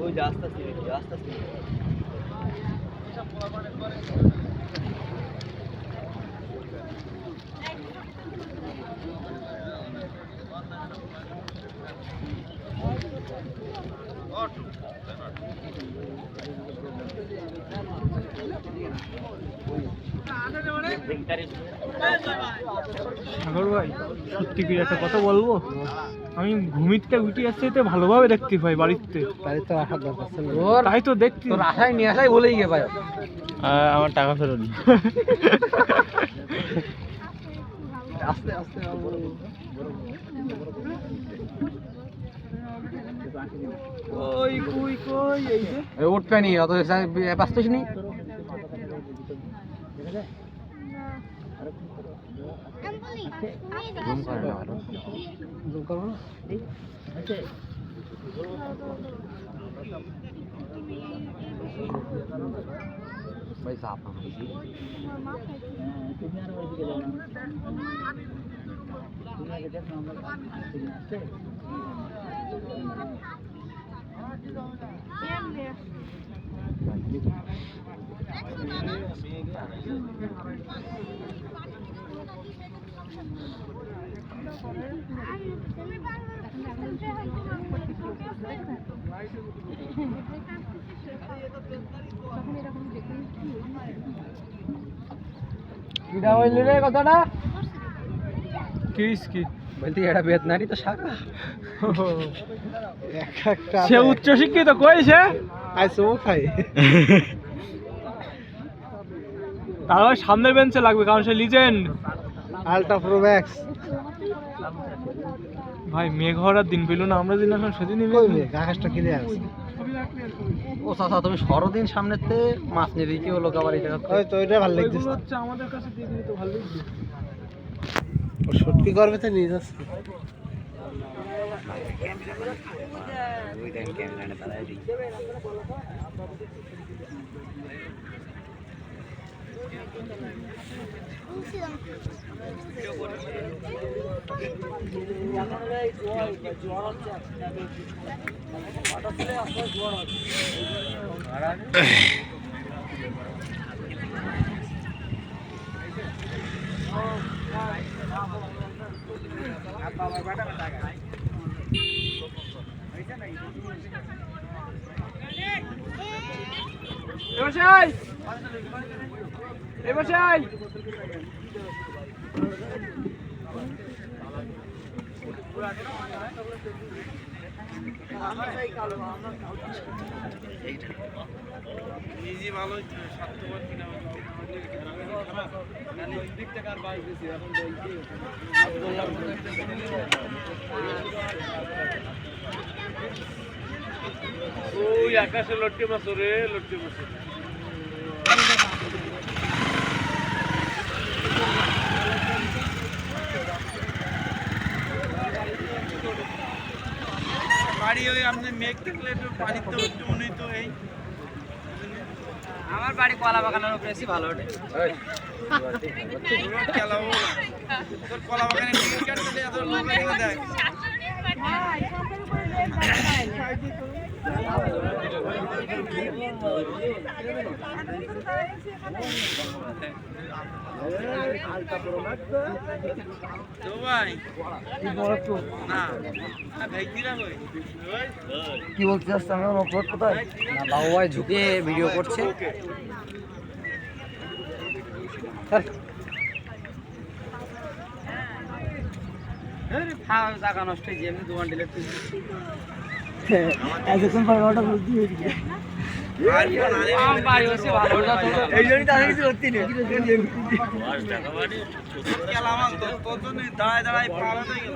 ওই যে আস্তে আস্তে দেখি, আস্তে আস্তে সাগর ভাই সত্যি কি একটা কথা বলবো, আমি ঘুমিতে উঠে আসছে তো ভালোভাবে দেখতে পাই বাড়িতে, তাই তো আসার দরকার ছিল। তাই তো দেখতে তোর আশায় নিয়ে আসাই বলেই গে ভাই, আমার টাকা ফেরত আস্তে আস্তে কই কই কই এই যে উঠবে নি অত বাঁচতিস নি। ভাই সাপ কিডা হইল রে কথাটা কিস কি বলতে এটা বেদনারি তো শাখা একটা সে উচ্চ শিক্ষিত কইছে আইসো খাই তার সামনের বেঞ্চে লাগবে কারণ সে লিজেন্ড আলট্রা প্রো ম্যাক্স। ভাই মেঘ হওয়ার দিন পেল না, আমরা দিন এখন সেদিনই কই মেঘ, আকাশটা ক্লিয়ার আছে। ও চাচা তুমি সরদিন সামনেতে মাছ নিয়ে কি হলো আবার এটা ওই তো এটা ভালো লাগছে হচ্ছে আমাদের কাছে দেখলি তো ভালো লাগছে। ও সত্যি করবে তো নিয়ে যাচ্ছে ওই টাইম ক্যামেরাটা চালাই দিই। ওই আকাশে লটকে মাছ রে, লটকে মাছ বাড়ি ওই আপনি মেঘ দেখলে একটু পানিতে উঠতে মনে তো এই আমার বাড়ি কলা বাগানের উপরে এসে ভালো ওঠে। খেলাও তোর কলা বাগানে টিকিট কাটতে এত লোক দেখ তো ভাই কি বলতে চাচ্ছ, আমি অপলোড কোথায় না বাবু ভাই ঝুঁকে ভিডিও করছে। জায়গা নষ্ট হয়ে গিয়ে দোকান ডিলেট এতক্ষণ পর ওটা বুঝতে পেরেছি। এই জন্যই তো আমি কিছু করতে নেই দাঁড়ায় দাঁড়ায় পালাতে গেল